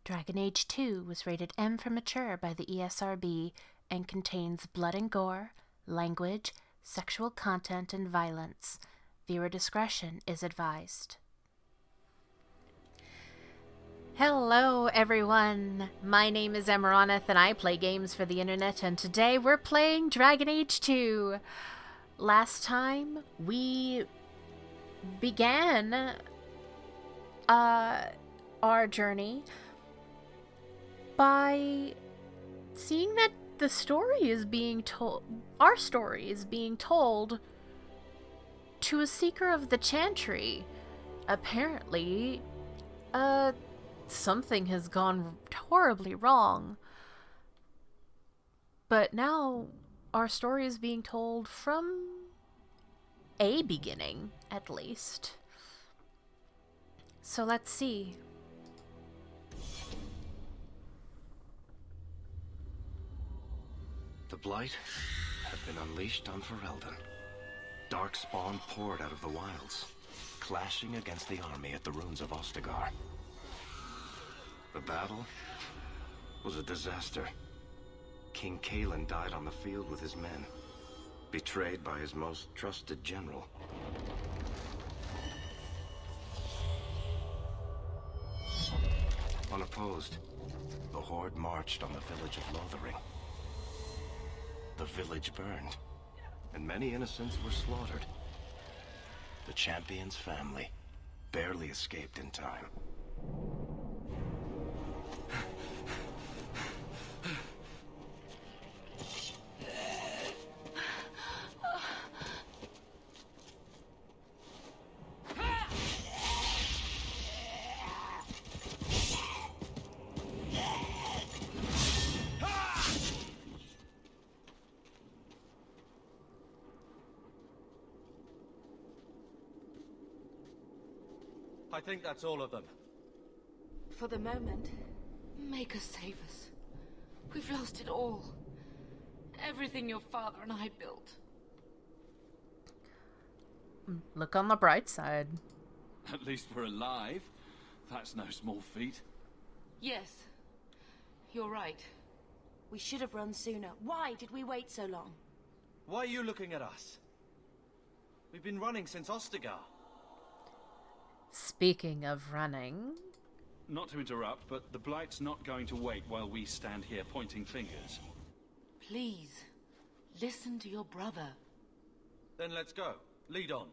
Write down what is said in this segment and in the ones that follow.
Dragon Age 2 was rated M for mature by the ESRB and contains blood and gore, language, sexual content, and violence. Viewer discretion is advised. Hello everyone, my name is Amaronith and I play games for the internet, and today we're playing Dragon Age 2. Last time we began our journey by seeing that the story is being told, our story is being told to a seeker of the Chantry. Apparently, something has gone horribly wrong. But now our story is being told from a beginning, at least. So let's see. The Blight had been unleashed on Ferelden. Dark spawn poured out of the wilds, clashing against the army at the ruins of Ostagar. The battle was a disaster. King Cailan died on the field with his men, betrayed by his most trusted general. Unopposed, the Horde marched on the village of Lothering. The village burned, and many innocents were slaughtered. The champion's family barely escaped in time. I think that's all of them. For the moment, make us save us. We've lost it all. Everything your father and I built. Look on the bright side. At least we're alive. That's no small feat. Yes, you're right. We should have run sooner. Why did we wait so long? Why are you looking at us? We've been running since Ostagar. Speaking of running... Not to interrupt, but the Blight's not going to wait while we stand here pointing fingers. Please, listen to your brother. Then let's go. Lead on.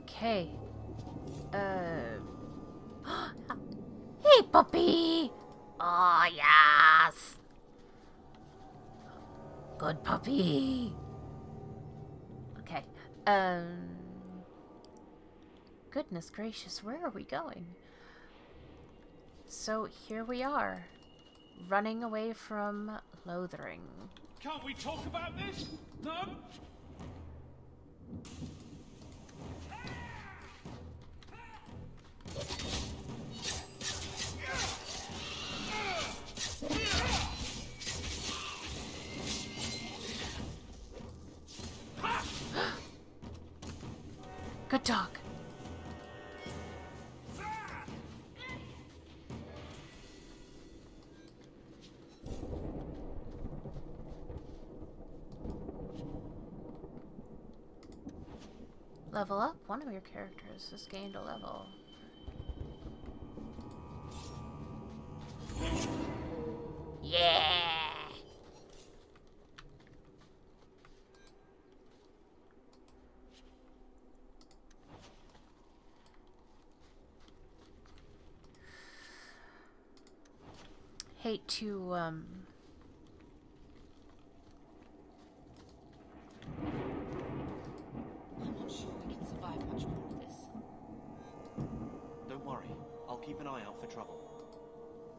Okay. Hey, puppy! Oh, yes! Good puppy! Okay. Goodness gracious, where are we going? So here we are, running away from Lothering. Can't we talk about this? No? Good dog. Level up. One of your characters has gained a level. Yeah. Hate to, I'm not sure we can survive much more of this. Don't worry. I'll keep an eye out for trouble.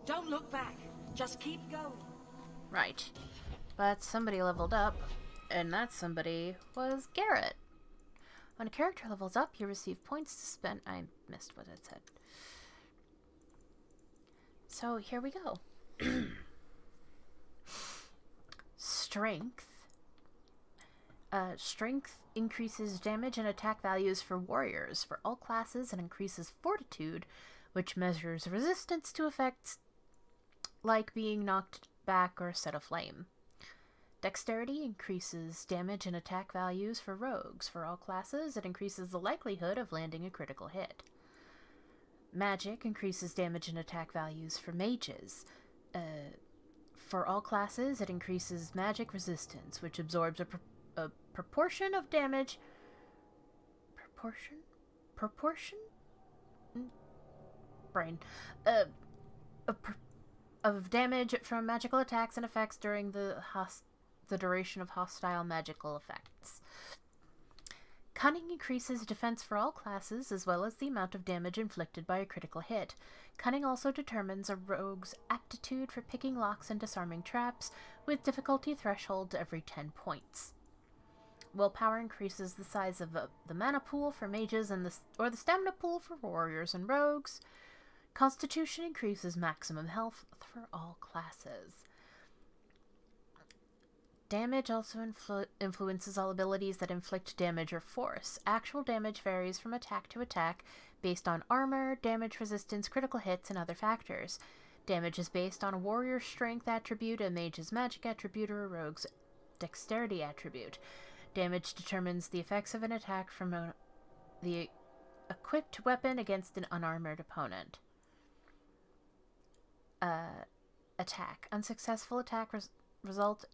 Don't look back. Just keep going. Right. But somebody leveled up, and that somebody was Garrett. When a character levels up, you receive points to spend. I missed what it said. So here we go. Strength. Strength increases damage and attack values for warriors for all classes and increases fortitude, which measures resistance to effects like being knocked back or set aflame. Dexterity increases damage and attack values for rogues. For all classes, it increases the likelihood of landing a critical hit. Magic increases damage and attack values for mages. For all classes, it increases magic resistance, which absorbs a proportion of damage. Proportion? Brain. Of damage from magical attacks and effects during the duration of hostile magical effects. Cunning increases defense for all classes, as well as the amount of damage inflicted by a critical hit. Cunning also determines a rogue's aptitude for picking locks and disarming traps, with difficulty thresholds every 10 points. Willpower increases the size of the mana pool for mages and the stamina pool for warriors and rogues. Constitution increases maximum health for all classes. Damage also influences all abilities that inflict damage or force. Actual damage varies from attack to attack based on armor, damage resistance, critical hits, and other factors. Damage is based on a warrior's strength attribute, a mage's magic attribute, or a rogue's dexterity attribute. Damage determines the effects of an attack from the equipped weapon against an unarmored opponent. Attack. Unsuccessful attack result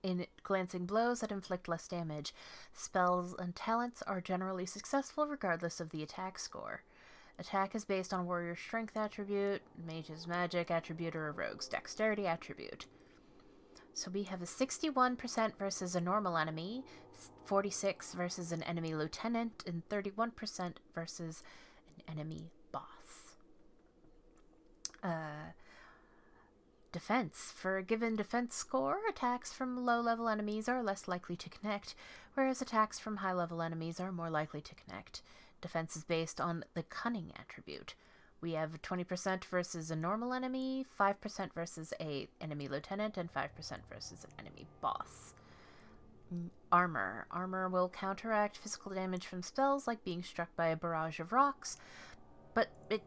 in glancing blows that inflict less damage. Spells and talents are generally successful regardless of the attack score. Attack is based on warrior's strength attribute, mage's magic attribute, or a rogue's dexterity attribute. So we have a 61% versus a normal enemy, 46% versus an enemy lieutenant, and 31% versus an enemy boss. Defense. For a given defense score, attacks from low-level enemies are less likely to connect, whereas attacks from high-level enemies are more likely to connect. Defense is based on the cunning attribute. We have 20% versus a normal enemy, 5% versus a enemy lieutenant, and 5% versus an enemy boss. Armor. Armor will counteract physical damage from spells like being struck by a barrage of rocks, but it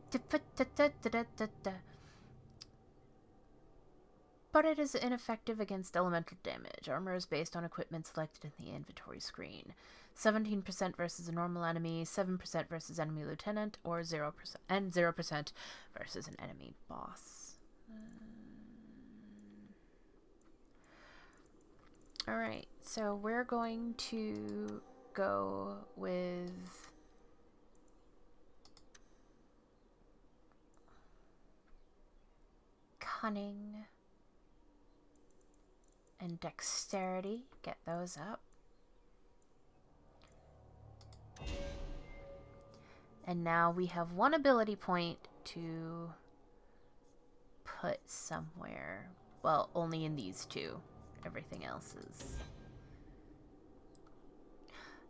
is ineffective against elemental damage. Armor is based on equipment selected in the inventory screen. 17% versus a normal enemy, 7% versus enemy lieutenant, or 0% versus an enemy boss. Alright, so we're going to go with cunning and dexterity. Get those up. And now we have one ability point to put somewhere. Well, only in these two. Everything else is...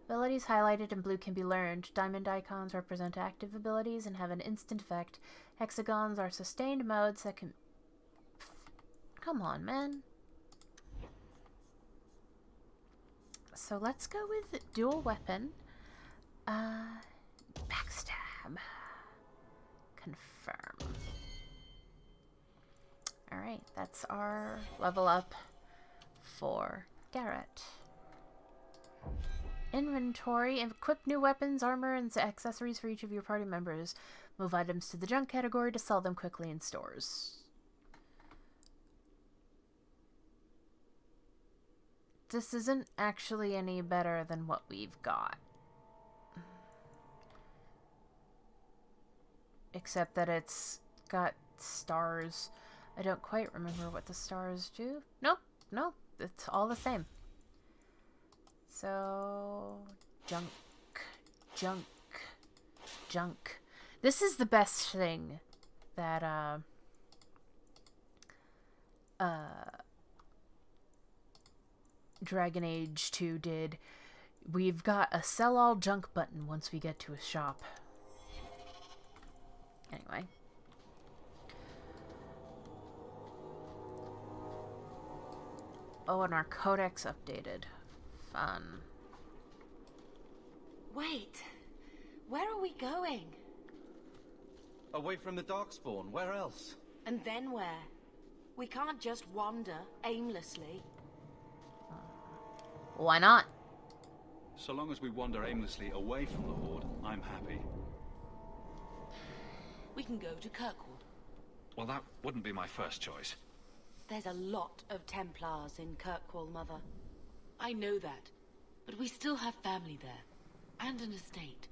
Abilities highlighted in blue can be learned. Diamond icons represent active abilities and have an instant effect. Hexagons are sustained modes that can... Come on, man. So let's go with dual weapon. Backstab. Confirm. Alright, that's our level up for Garrett. Inventory. Equip new weapons, armor, and accessories for each of your party members. Move items to the junk category to sell them quickly in stores. This isn't actually any better than what we've got. Except that it's got stars. I don't quite remember what the stars do. Nope, it's all the same. So, junk. This is the best thing that, Dragon Age 2 did. We've got a sell all junk button once we get to a shop. Anyway. Oh, and our codex updated. fun. Wait. Where are we going? Away from the Darkspawn, where else? And then where? We can't just wander aimlessly. Why not? So long as we wander aimlessly away from the Horde, I'm happy. We can go to Kirkwall. Well, that wouldn't be my first choice. There's a lot of Templars in Kirkwall, Mother. I know that, but we still have family there, and an estate.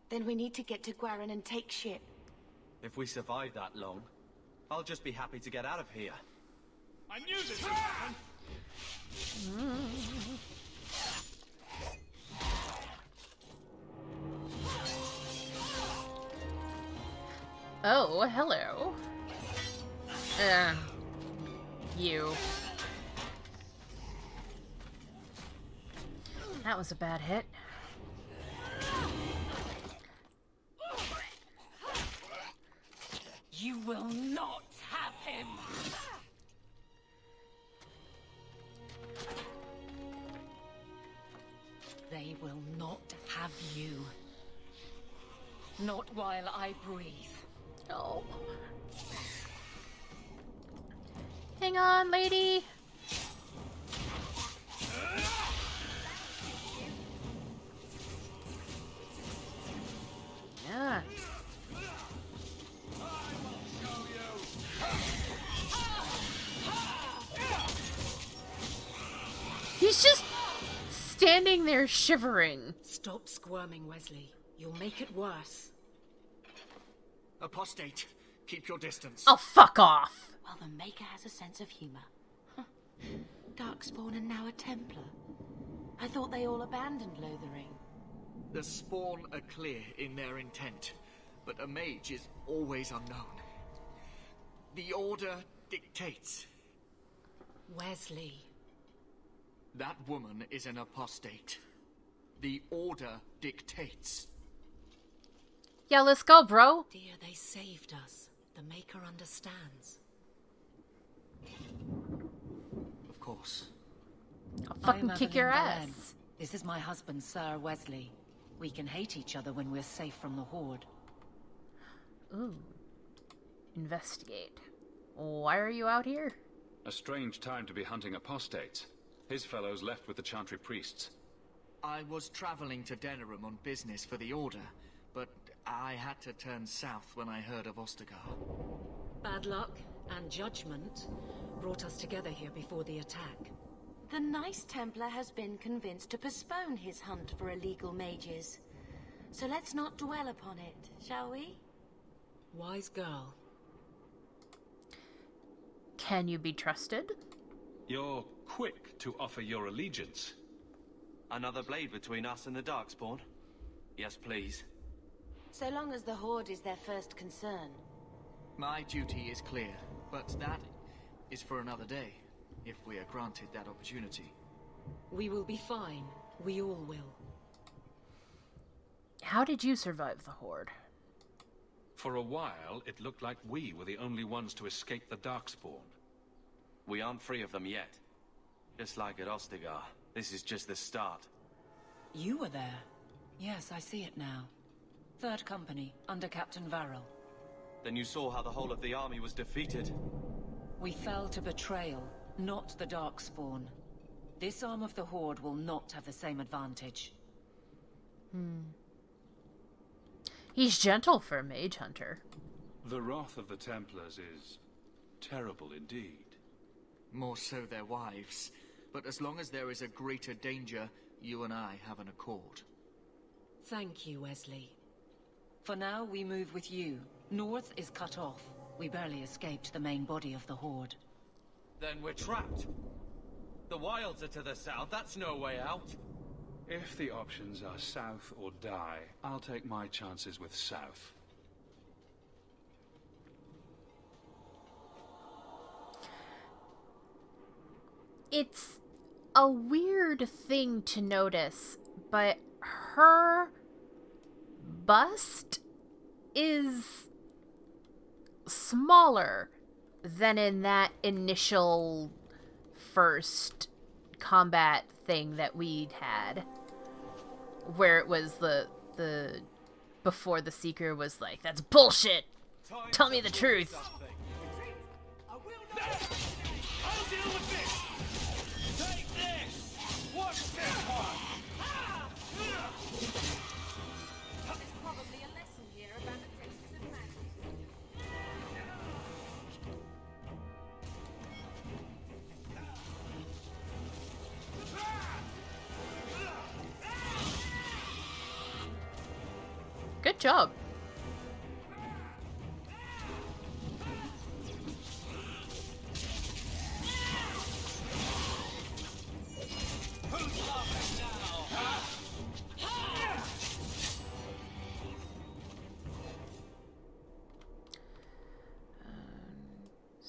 Then we need to get to Guarin and take ship. If we survive that long, I'll just be happy to get out of here. I knew this would happen! Oh, hello. You. That was a bad hit. You will not have him! They will not have you. Not while I breathe. Oh. Hang on, lady. Yeah. He's just standing there shivering. Stop squirming, Wesley. You'll make it worse. Apostate, keep your distance. Oh, fuck off. Well, the Maker has a sense of humor. Darkspawn and now a Templar. I thought they all abandoned Lothering. The Spawn are clear in their intent, but a mage is always unknown. The Order dictates. Wesley. That woman is an apostate. The Order dictates. Yeah, let's go, bro. Dear, they saved us. The Maker understands. Of course. I'll fucking I'm kick your Aveline Vallen. ass. This is my husband, Sir Wesley. We can hate each other when we're safe from the Horde. Ooh. Investigate. Why are you out here? A strange time to be hunting apostates. His fellows left with the Chantry priests. I was traveling to Denerim on business for the Order, but I had to turn south when I heard of Ostagar. Bad luck and judgment brought us together here before the attack. The nice Templar has been convinced to postpone his hunt for illegal mages. So let's not dwell upon it, shall we? Wise girl. Can you be trusted? You're quick to offer your allegiance. Another blade between us and the Darkspawn? Yes, please. So long as the Horde is their first concern. My duty is clear, but that is for another day, if we are granted that opportunity. We will be fine. We all will. How did you survive the Horde? For a while, it looked like we were the only ones to escape the Darkspawn. We aren't free of them yet. Just like at Ostagar, this is just the start. You were there. Yes, I see it now. Third Company, under Captain Varel. Then you saw how the whole of the army was defeated. We fell to betrayal, not the Darkspawn. This arm of the Horde will not have the same advantage. He's gentle for a mage hunter. The wrath of the Templars is terrible indeed. More so their wives. But as long as there is a greater danger, you and I have an accord. Thank you, Wesley. For now, we move with you. North is cut off. We barely escaped the main body of the Horde. Then we're trapped. The wilds are to the south, that's no way out. If the options are south or die, I'll take my chances with south. It's a weird thing to notice, but her bust is smaller than in that initial first combat thing that we'd had, where it was the before the Seeker was like, "That's bullshit. Tell me the truth." I'll deal with this. Take this. Watch this one. There's probably a lesson here about the textures of magic. Good job.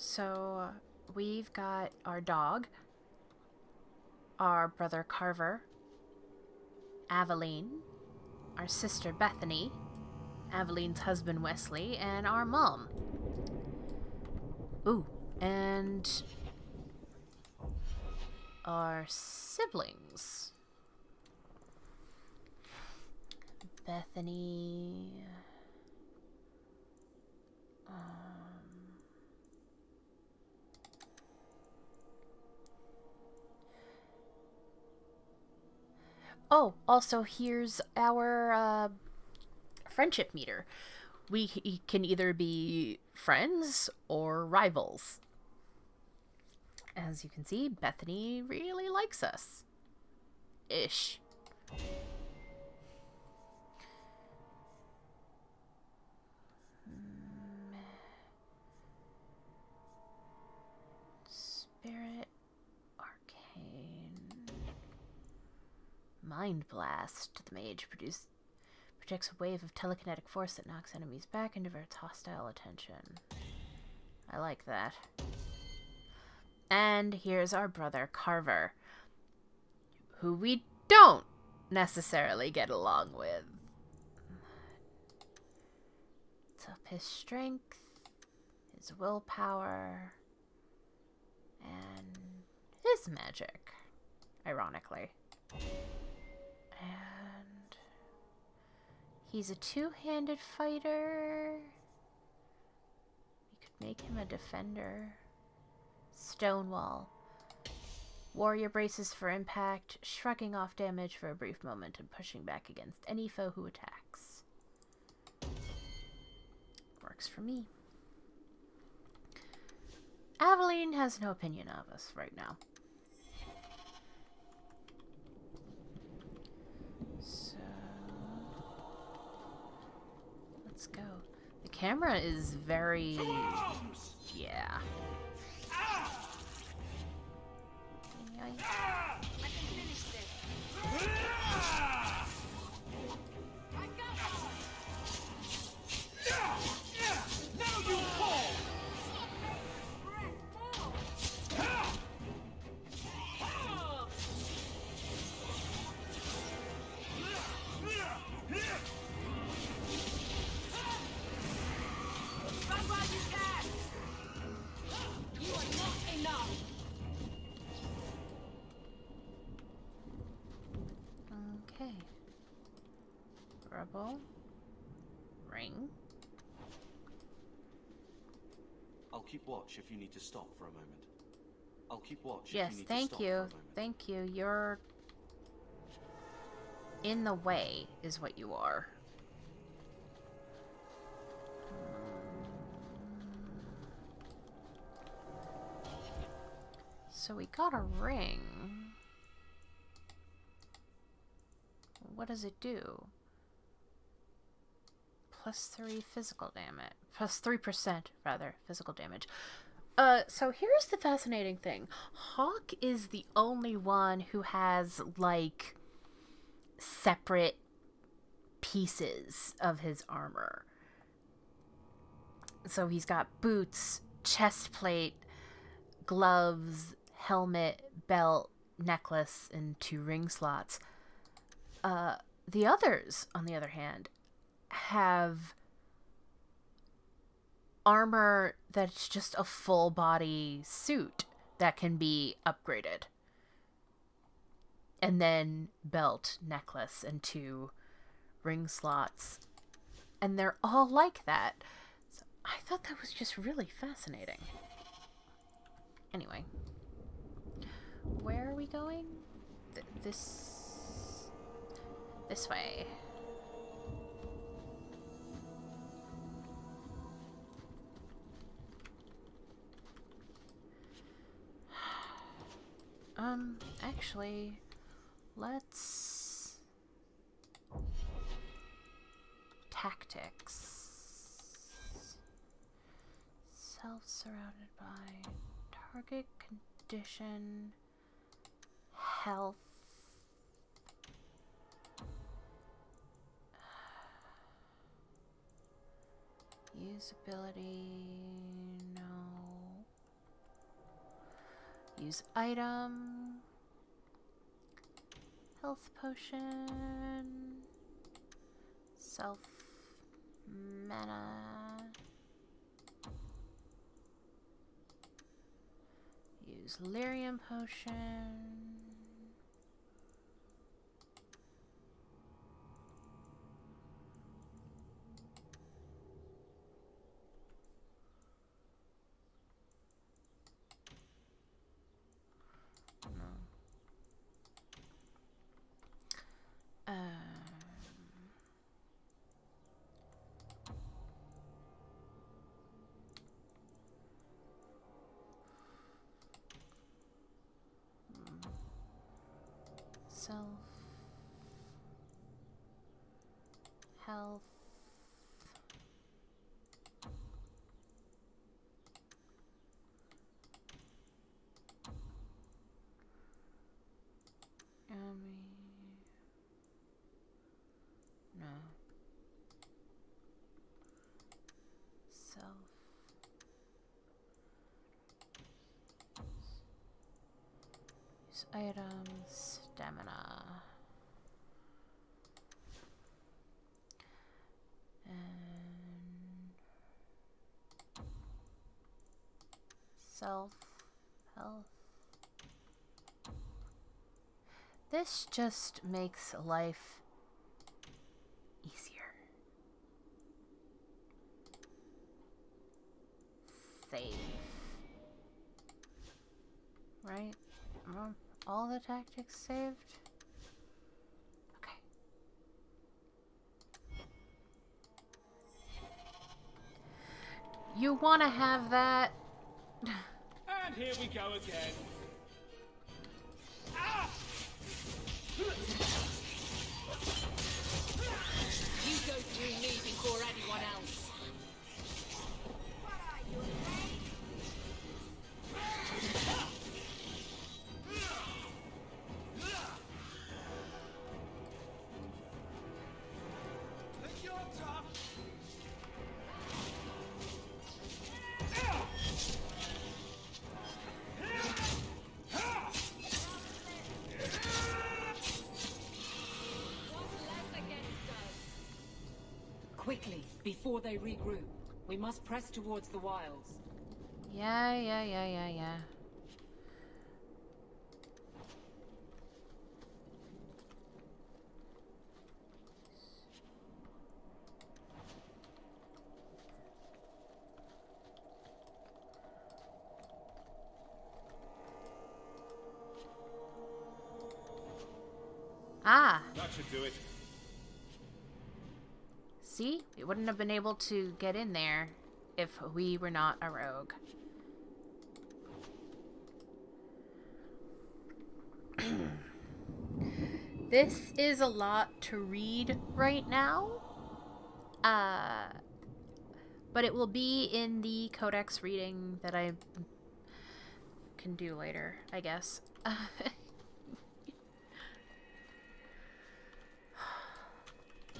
So we've got our dog, our brother Carver, Aveline, our sister Bethany, Aveline's husband Wesley, and our mom. Ooh, and our siblings. Bethany. Oh, also here's our friendship meter. We can either be friends or rivals. As you can see, Bethany really likes us. Ish. Spirit. Arcane. Mind Blast. The mage projects a wave of telekinetic force that knocks enemies back and diverts hostile attention. I like that. And here's our brother Carver, who we don't necessarily get along with. It's up his strength, his willpower, and his magic, ironically. And he's a two-handed fighter. You could make him a defender. Stonewall. Warrior braces for impact, shrugging off damage for a brief moment and pushing back against any foe who attacks. Works for me. Aveline has no opinion of us right now. So let's go. The camera is very... yeah. I can finish this. I got it. Now you fall! Run while you can. You are not enough. Okay. Rebel. Ring. I'll keep watch if you need to stop for a moment. I'll keep watch Yes, if you need to thank stop for a you. moment. Thank you. You're in the way, is what you are. So we got a ring. What does it do? +3 physical damage. +3%, rather, physical damage. So here's the fascinating thing. Hawke is the only one who has, like, separate pieces of his armor. So he's got boots, chest plate, gloves, helmet, belt, necklace, and 2 ring slots. The others, on the other hand, have armor that's just a full body suit that can be upgraded. And then belt, necklace, and 2 ring slots. And they're all like that. So I thought that was just really fascinating. Anyway. Where are we going? This way. Actually, let's... Tactics. Self-surrounded by target condition, health. Usability, no. Use item. Health potion. Self mana. Use lyrium potion. Self health no self use items stamina and self health. This just makes life easier. Save. Right? All the tactics saved? Okay. You want to have that? And here we go again. You go through me before anyone else. Quickly, before they regroup. We must press towards the wilds. Yeah. Ah! That should do it. See? We wouldn't have been able to get in there if we were not a rogue. This is a lot to read right now. But it will be in the codex reading that I can do later, I guess.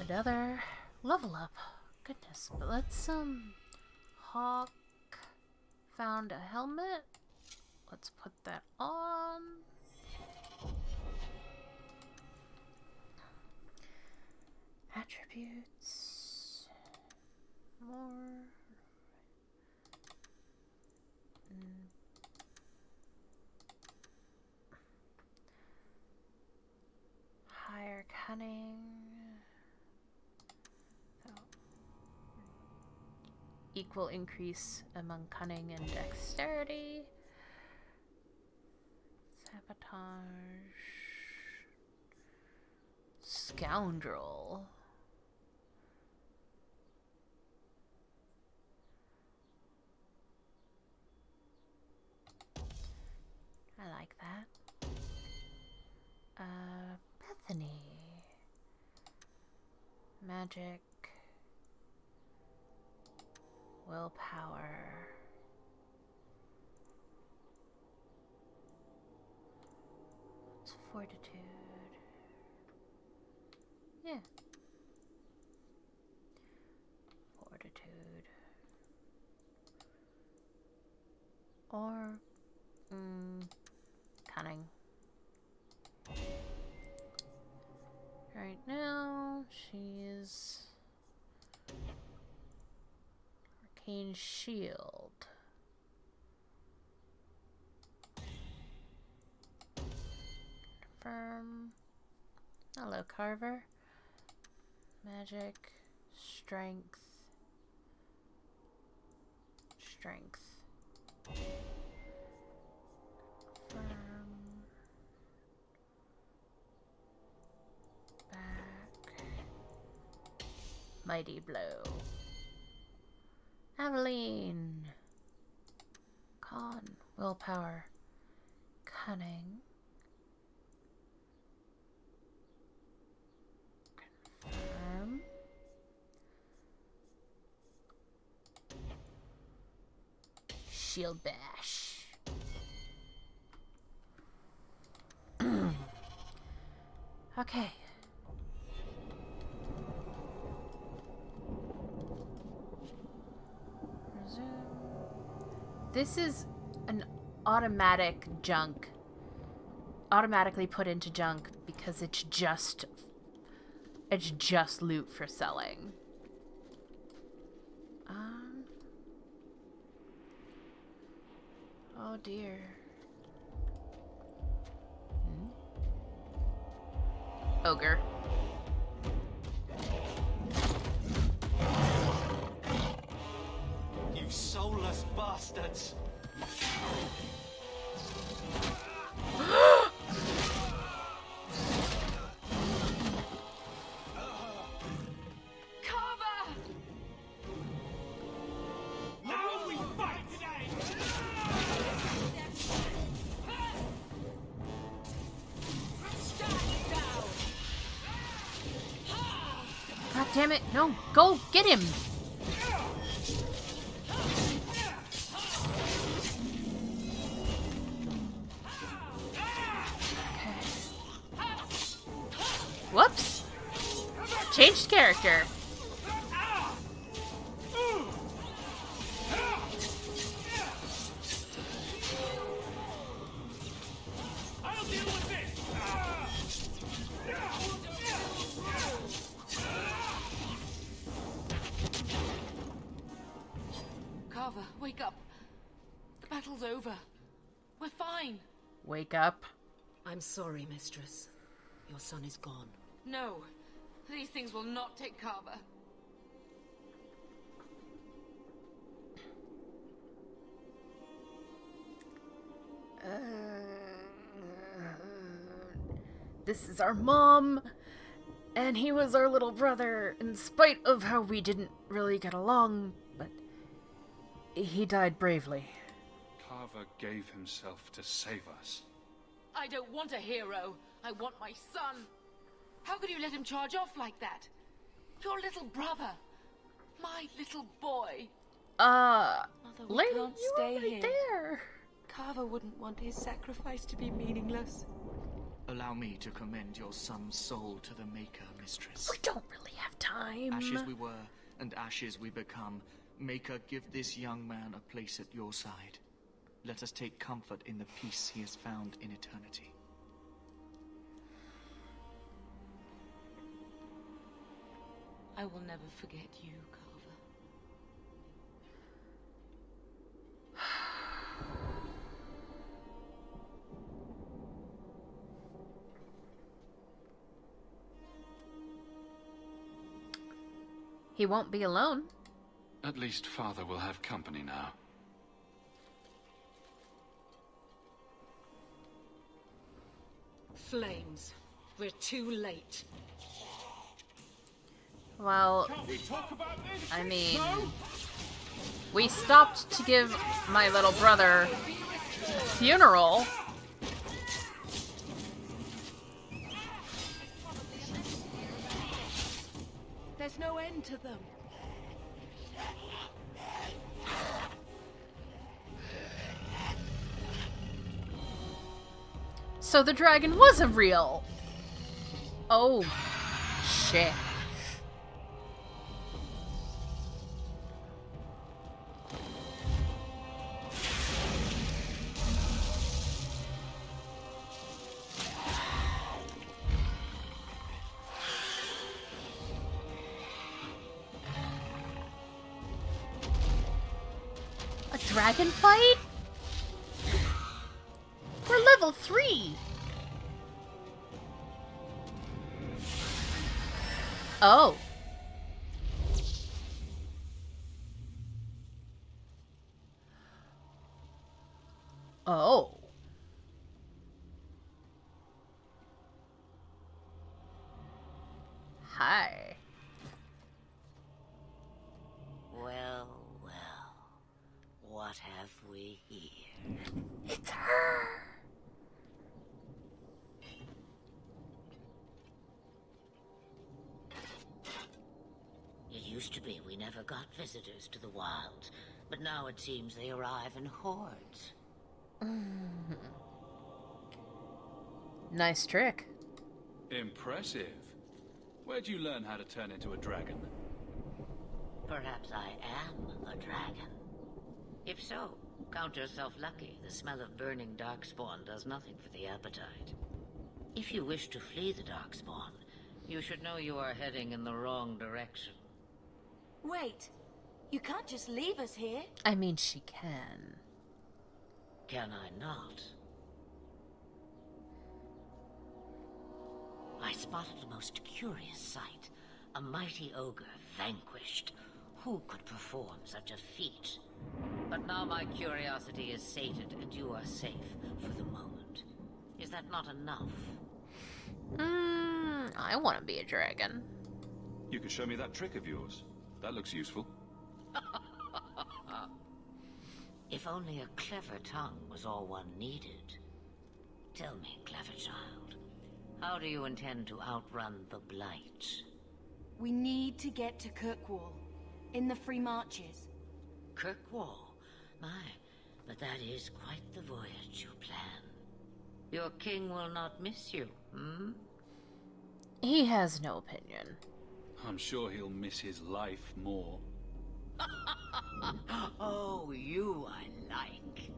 Another level up. Goodness. But let's, Hawke found a helmet. Let's put that on. Attributes. More. equal increase among cunning and dexterity. Sabotage. Scoundrel. I like that. Bethany. Magic. Willpower. It's fortitude. Yeah. Fortitude. Or cunning. Right now, she's Arcane Shield. Confirm. Hello, Carver. Magic, strength, strength. Confirm. Back. Mighty blow. Aveline. Con. Willpower. Cunning. Confirm. Shield bash. Okay. Resume. This is an automatic junk. Automatically put into junk because it's just loot for selling. Oh dear. Ogre. You soulless bastards! God damn it. No, go get him. Okay. Whoops. Changed character. Wake up. The battle's over. We're fine. Wake up. I'm sorry, Mistress. Your son is gone. No. These things will not take Carver. This is our mom, and he was our little brother, in spite of how we didn't really get along, but he died bravely. Carver gave himself to save us. I don't want a hero. I want my son. How could you let him charge off like that? Your little brother. My little boy. Mother, we Lady, can't you stay were right here. there. Carver wouldn't want his sacrifice to be meaningless. Allow me to commend your son's soul to the Maker, Mistress. We don't really have time. Ashes we were, and ashes we become. Maker, give this young man a place at your side. Let us take comfort in the peace he has found in eternity. I will never forget you, Carver. He won't be alone. At least Father will have company now. Flames. We're too late. Well, Can't we talk about this? I mean, No? we stopped to give my little brother funeral. There's no end to them. So the dragon wasn't real. Oh, shit. A dragon fight? We're level 3. Oh. Oh. Hi. Well, well. What have we here? It's her. It used to be we never got visitors to the wilds, but now it seems they arrive in hordes. Nice trick. Impressive. Where'd you learn how to turn into a dragon? Perhaps I am a dragon. If so, count yourself lucky. The smell of burning darkspawn does nothing for the appetite. If you wish to flee the darkspawn, you should know you are heading in the wrong direction. Wait. You can't just leave us here. I mean, she can. Can I not? I spotted a most curious sight. A mighty ogre vanquished. Who could perform such a feat? But now my curiosity is sated and you are safe for the moment. Is that not enough? I want to be a dragon. You could show me that trick of yours. That looks useful. If only a clever tongue was all one needed. Tell me, clever child, how do you intend to outrun the Blight? We need to get to Kirkwall. In the Free Marches. Kirkwall? My, but that is quite the voyage you plan. Your king will not miss you, hmm? He has no opinion. I'm sure he'll miss his life more. Oh, you I like.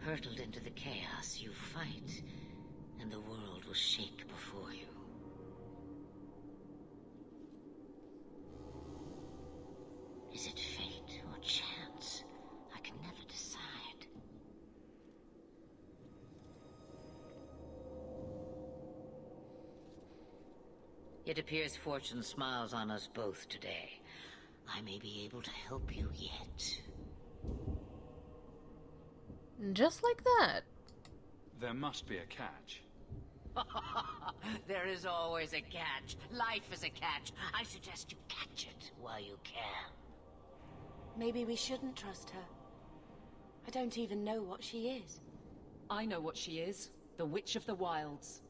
Hurtled into the chaos, you fight, and the world will shake before you. Is it fate or chance? I can never decide. It appears fortune smiles on us both today. I may be able to help you yet. Just like that. There must be a catch. There is always a catch. Life is a catch. I suggest you catch it while you can. Maybe we shouldn't trust her. I don't even know what she is. I know what she is. The Witch of the Wilds.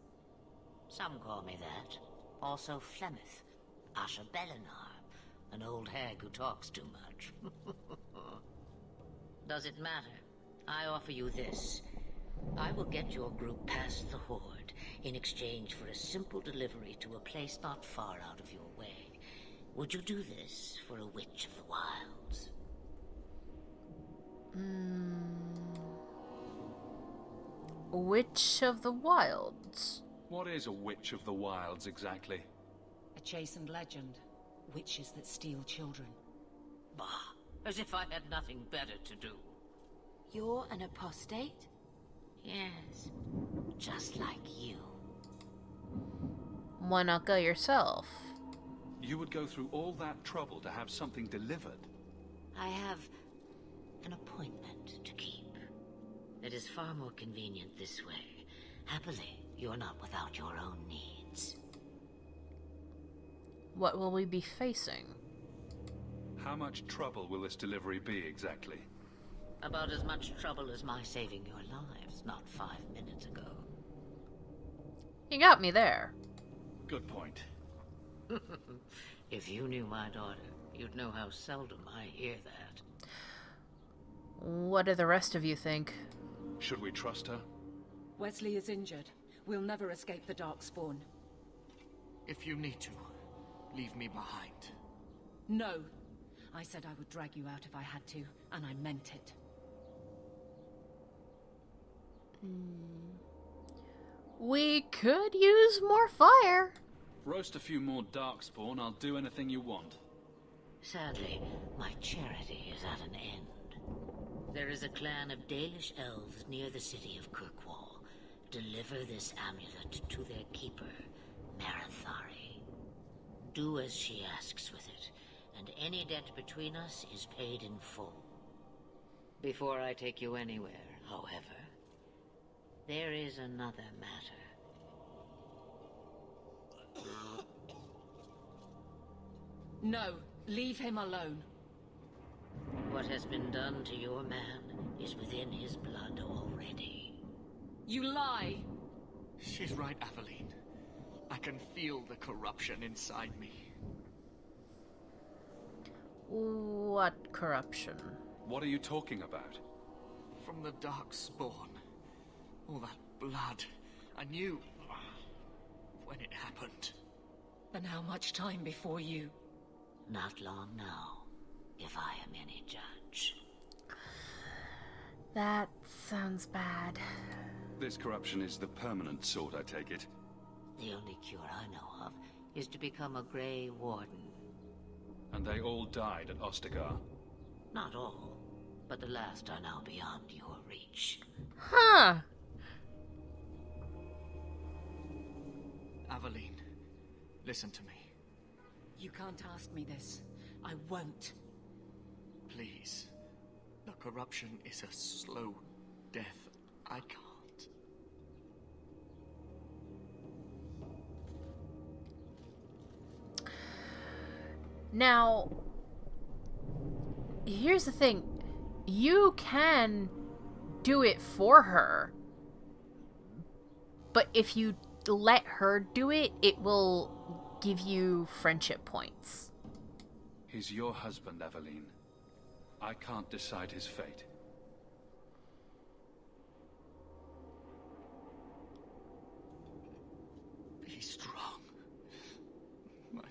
Some call me that. Also Flemeth. Asha Belinar. An old hag who talks too much. Does it matter? I offer you this. I will get your group past the Horde in exchange for a simple delivery to a place not far out of your way. Would you do this for a Witch of the Wilds? Witch of the Wilds. What is a Witch of the Wilds exactly? A chastened legend. Witches that steal children. Bah, as if I had nothing better to do. You're an apostate? Yes, just like you. Why not go yourself? You would go through all that trouble to have something delivered? I have an appointment to keep. It is far more convenient this way. Happily, you're not without your own needs. What will we be facing? How much trouble will this delivery be exactly? About as much trouble as my saving your lives not 5 minutes ago. You got me there. Good point. If you knew my daughter, you'd know how seldom I hear that. What do the rest of you think? Should we trust her? Wesley is injured. We'll never escape the Darkspawn. If you need to, leave me behind. No. I said I would drag you out if I had to, and I meant it. We could use more fire. Roast a few more Darkspawn, I'll do anything you want. Sadly, my charity is at an end. There is a clan of Dalish elves near the city of Kirkwall. Deliver this amulet to their keeper, Maranthari. Do as she asks with it, and any debt between us is paid in full. Before I take you anywhere, however, there is another matter. No, leave him alone. What has been done to your man is within his blood already. You lie! She's right, Aveline. I can feel the corruption inside me. What corruption? What are you talking about? From the Darkspawn. All that blood. I knew when it happened. And how much time before you? Not long now, if I am any judge. That sounds bad. This corruption is the permanent sort, I take it. The only cure I know of is to become a Grey Warden. And they all died at Ostagar. Not all, but the last are now beyond your reach. Huh. Aveline, listen to me. You can't ask me this. I won't. Please. The corruption is a slow death. I can't. Now, here's the thing. You can do it for her. But if you let her do it, it will give you friendship points. He's your husband, Aveline. I can't decide his fate. Be strong, my love.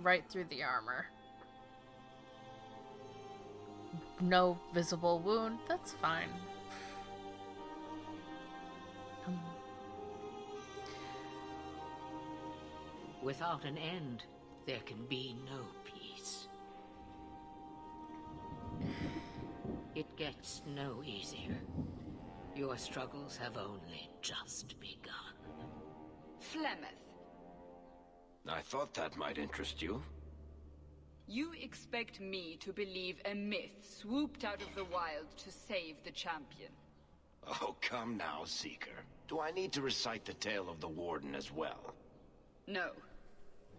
Right through the armor. No visible wound. That's fine. Without an end, there can be no peace. It gets no easier. Your struggles have only just begun. Flemeth, I thought that might interest you. you expect me to believe a myth swooped out of the wild to save the champion? Oh, come now, Seeker. Do I need to recite the tale of the Warden as well? No.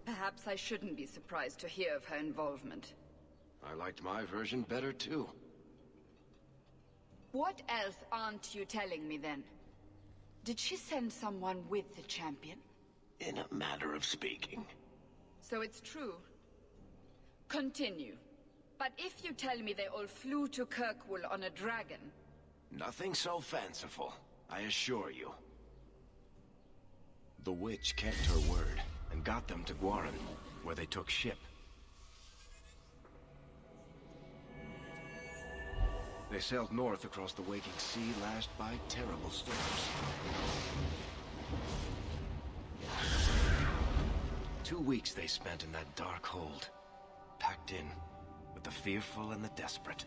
Perhaps I shouldn't be surprised to hear of her involvement. I liked my version better, too. What else aren't you telling me, then? Did she send someone with the champion? In a matter of speaking. So it's true. Continue. But if you tell me they all flew to Kirkwall on a dragon... Nothing so fanciful, I assure you. The witch kept her word, and got them to Guaran, where they took ship. They sailed north across the waking sea, lashed by terrible storms. 2 weeks they spent in that dark hold, packed in with the fearful and the desperate.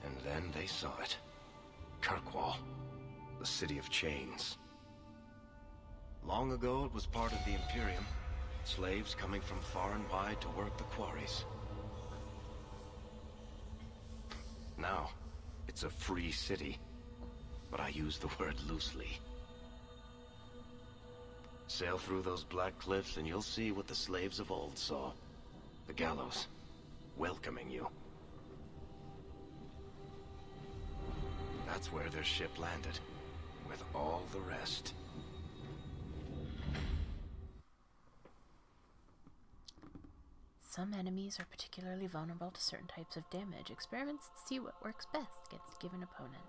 And then they saw it. Kirkwall, the city of chains. Long ago it was part of the Imperium, slaves coming from far and wide to work the quarries. Now, it's a free city, but I use the word loosely. Sail through those black cliffs and you'll see what the slaves of old saw. The gallows, welcoming you. That's where their ship landed, with all the rest. Some enemies are particularly vulnerable to certain types of damage. Experiments to see what works best against a given opponent.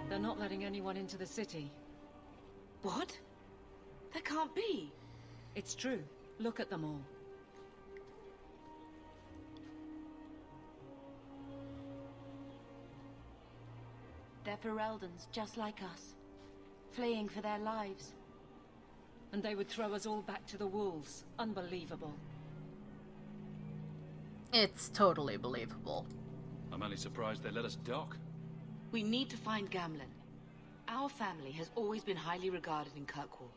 They're not letting anyone into the city. What? That can't be. It's true. Look at them all. They're Fereldans, just like us. Fleeing for their lives. And they would throw us all back to the wolves. Unbelievable. It's totally believable. I'm only surprised they let us dock. We need to find Gamlen. Our family has always been highly regarded in Kirkwall.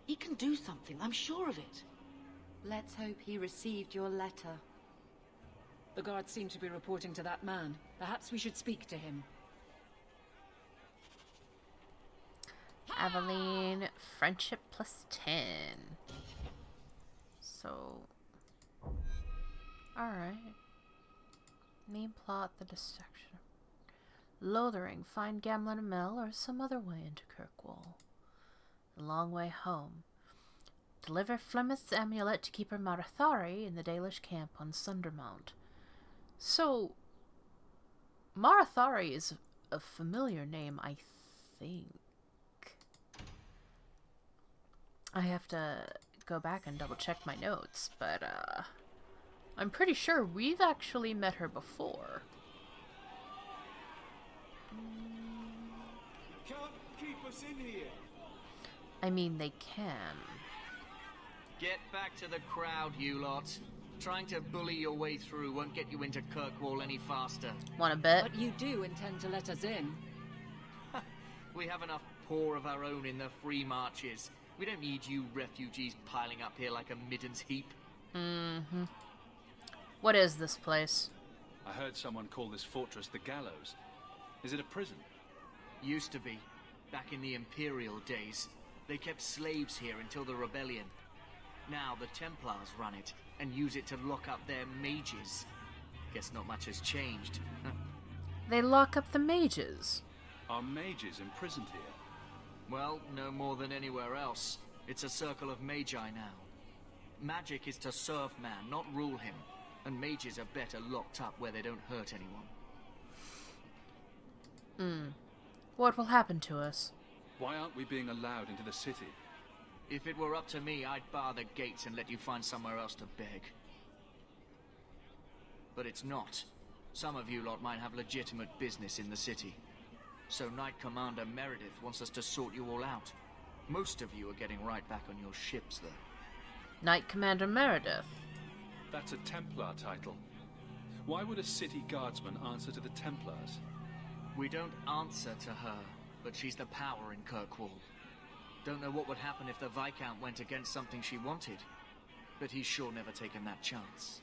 He can do something, I'm sure of it. Let's hope he received your letter. The guards seem to be reporting to that man. Perhaps we should speak to him. Aveline, friendship +10. So... Alright. Main plot, the destruction. Lothering, find Gamlen and Mel or some other way into Kirkwall. The long way home. Deliver Flemeth's amulet to Keeper Marathari in the Dalish camp on Sundermount. So, Marathari is a familiar name, I think. I have to go back and double check my notes, but I'm pretty sure we've actually met her before. Can't keep us in here. I mean, they can. Get back to the crowd, you lot. Trying to bully your way through won't get you into Kirkwall any faster. Want a bet? But you do intend to let us in. We have enough poor of our own in the free marches. We don't need you refugees piling up here like a middens heap. Mm-hmm. What is this place? I heard someone call this fortress the Gallows. Is it a prison? Used to be. Back in the Imperial days. They kept slaves here until the rebellion. Now the Templars run it, and use it to lock up their mages. Guess not much has changed. They lock up the mages. Are mages imprisoned here? Well, no more than anywhere else. It's a circle of magi now. Magic is to serve man, not rule him. And mages are better locked up where they don't hurt anyone. What will happen to us? Why aren't we being allowed into the city? If it were up to me, I'd bar the gates and let you find somewhere else to beg. But it's not. Some of you lot might have legitimate business in the city. So Knight Commander Meredith wants us to sort you all out. Most of you are getting right back on your ships, though. Knight Commander Meredith. That's a Templar title. Why would a city guardsman answer to the Templars? We don't answer to her, but she's the power in Kirkwall. Don't know what would happen if the Viscount went against something she wanted. But he's sure never taken that chance.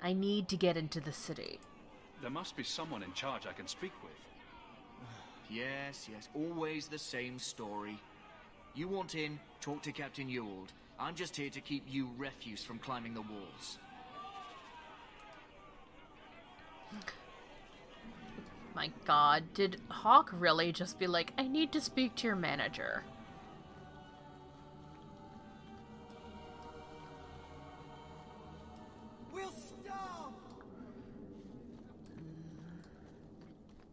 I need to get into the city. There must be someone in charge I can speak with. Yes, always the same story. You want in, talk to Captain Ewald. I'm just here to keep you refuse from climbing the walls. My god, did Hawke really just be like, I need to speak to your manager? We'll starve!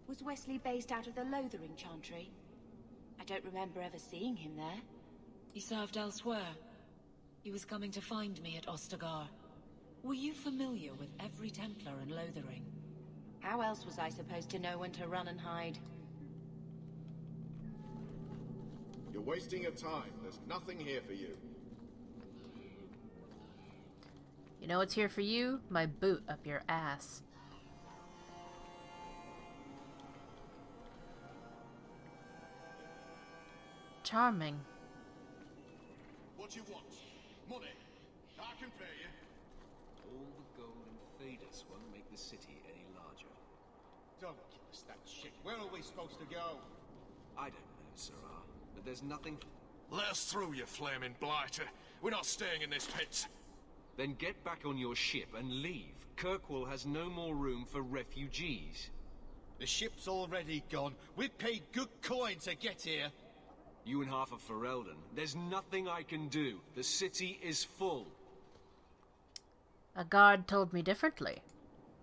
Was Wesley based out of the Lothering Chantry? I don't remember ever seeing him there. He served elsewhere. He was coming to find me at Ostagar. Were you familiar with every Templar in Lothering? How else was I supposed to know when to run and hide? You're wasting your time. There's nothing here for you. You know what's here for you? My boot up your ass. Charming. What do you want? Money? I can pay you. All the gold and feeders won't make the city any larger. Don't give us that shit. Where are we supposed to go? I don't know, Sirrah, but there's nothing... Let us through, you flaming blighter. We're not staying in this pit. Then get back on your ship and leave. Kirkwall has no more room for refugees. The ship's already gone. We've paid good coin to get here. You and half of Ferelden. There's nothing I can do. The city is full. A guard told me differently.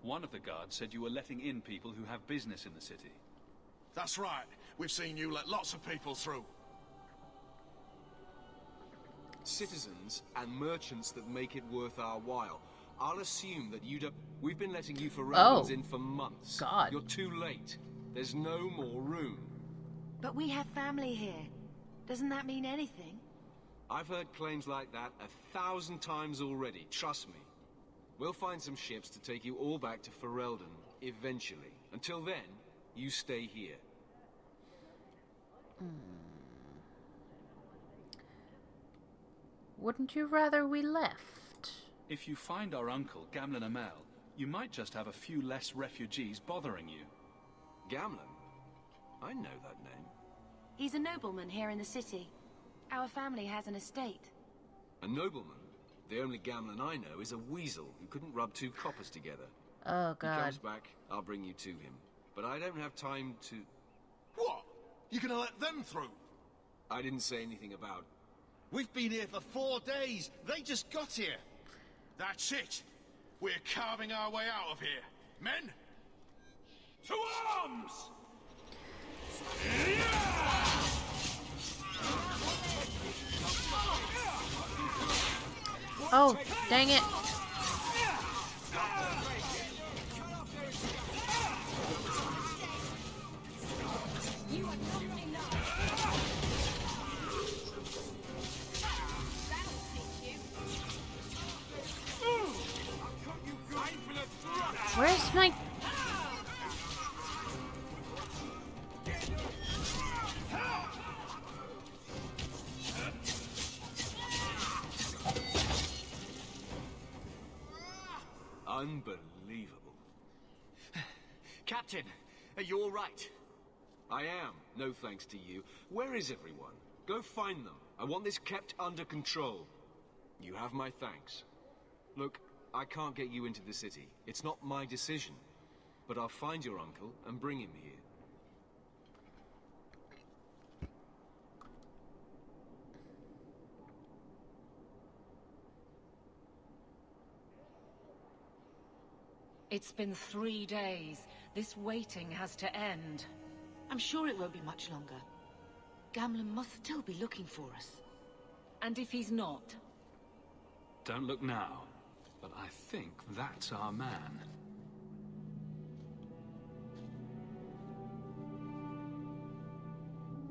One of the guards said you were letting in people who have business in the city. That's right. We've seen you let lots of people through. Citizens and merchants that make it worth our while. I'll assume that we've been letting you Fereldans in for months. God. You're too late. There's no more room. But we have family here. Doesn't that mean anything? I've heard claims like that 1,000 times already, trust me. We'll find some ships to take you all back to Ferelden, eventually. Until then, you stay here. Wouldn't you rather we left? If you find our uncle, Gamlen Amel, you might just have a few less refugees bothering you. Gamlen? I know that name. He's a nobleman here in the city. Our family has an estate. A nobleman? The only Gamlen I know is a weasel who couldn't rub 2 coppers together. Oh, He comes God. back, I'll bring you to him. But I don't have time to... What? You're gonna let them through? I didn't say anything about... We've been here for 4 days. They just got here. That's it. We're carving our way out of here. Men, to arms! Oh, dang it. Where's my... Unbelievable. Captain, are you all right? I am, no thanks to you. Where is everyone? Go find them. I want this kept under control. You have my thanks. Look, I can't get you into the city. It's not my decision. But I'll find your uncle and bring him here. It's been 3 days. This waiting has to end. I'm sure it won't be much longer. Gamlen must still be looking for us. And if he's not? Don't look now, but I think that's our man.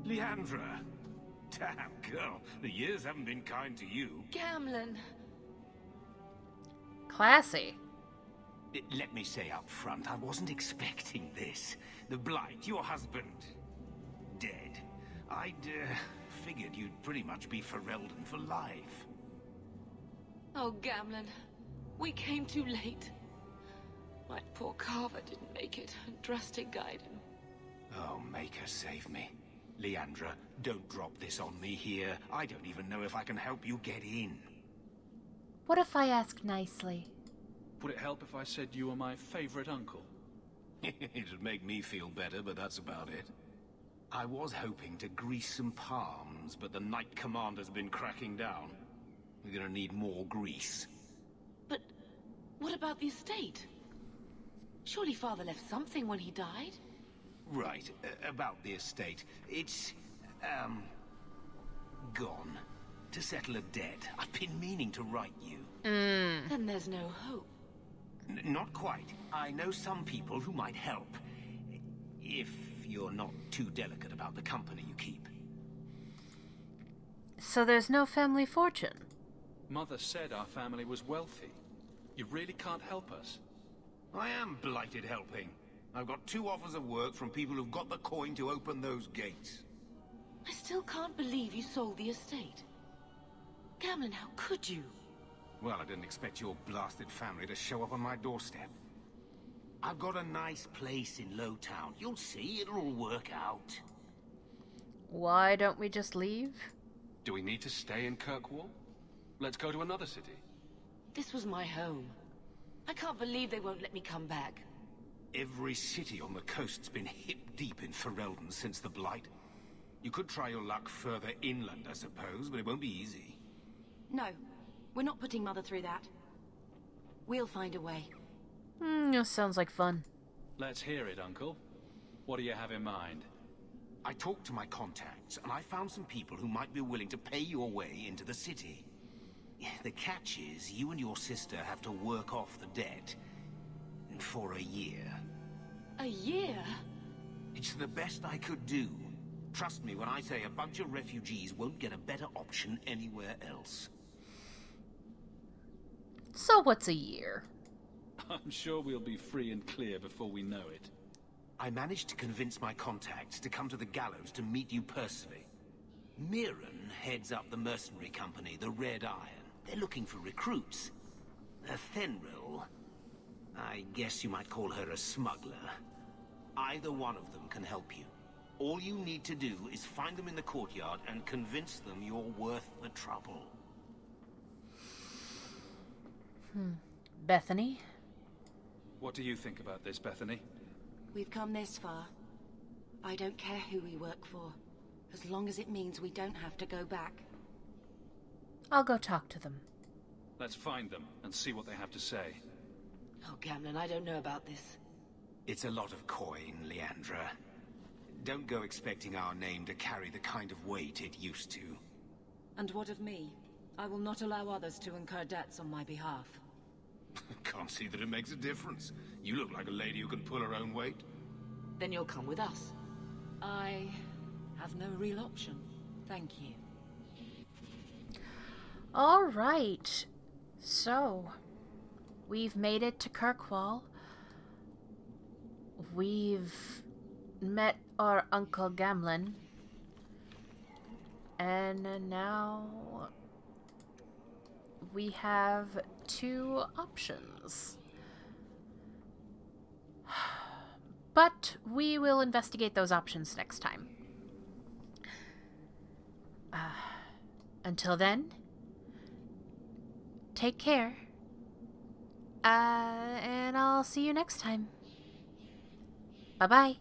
Leandra, Damn, girl. The years haven't been kind to you. Gamlen. Classy. Let me say up front, I wasn't expecting this. The Blight, your husband, dead. I'd figured you'd pretty much be Ferelden for life. Oh, Gamlen. We came too late. My poor Carver didn't make it, and Drastic guided him. Oh, make her save me. Leandra, don't drop this on me here. I don't even know if I can help you get in. What if I ask nicely? Would it help if I said you were my favorite uncle? It'd make me feel better, but that's about it. I was hoping to grease some palms, but the Knight Commander's been cracking down. We're gonna need more grease. But what about the estate? Surely Father left something when he died? Right, about the estate. It's, gone. To settle a debt. I've been meaning to write you. Then there's no hope. Not quite. I know some people who might help. If you're not too delicate about the company you keep. So there's no family fortune? Mother said our family was wealthy. You really can't help us. I am blighted helping. I've got 2 offers of work from people who've got the coin to open those gates. I still can't believe you sold the estate. Gamlen, how could you? Well, I didn't expect your blasted family to show up on my doorstep. I've got a nice place in Lowtown. You'll see, it'll all work out. Why don't we just leave? Do we need to stay in Kirkwall? Let's go to another city. This was my home. I can't believe they won't let me come back. Every city on the coast's been hip-deep in Ferelden since the Blight. You could try your luck further inland, I suppose, but it won't be easy. No, we're not putting Mother through that. We'll find a way. Sounds like fun. Let's hear it, Uncle. What do you have in mind? I talked to my contacts, and I found some people who might be willing to pay your way into the city. The catch is, you and your sister have to work off the debt for a year. A year? It's the best I could do. Trust me when I say a bunch of refugees won't get a better option anywhere else. So what's a year? I'm sure we'll be free and clear before we know it. I managed to convince my contacts to come to the gallows to meet you personally. Mirren heads up the mercenary company, the Red Iron. They're looking for recruits. Fenril, I guess you might call her a smuggler. Either one of them can help you. All you need to do is find them in the courtyard and convince them you're worth the trouble. Bethany? What do you think about this, Bethany? We've come this far. I don't care who we work for, as long as it means we don't have to go back. I'll go talk to them. Let's find them and see what they have to say. Oh, Gamlen, I don't know about this. It's a lot of coin, Leandra. Don't go expecting our name to carry the kind of weight it used to. And what of me? I will not allow others to incur debts on my behalf. Can't see that it makes a difference. You look like a lady who can pull her own weight. Then you'll come with us. I have no real option. Thank you. All right. So, we've made it to Kirkwall. We've met our Uncle Gamlen. And now we have 2 options. But we will investigate those options next time. Until then, take care. And I'll see you next time. Bye-bye.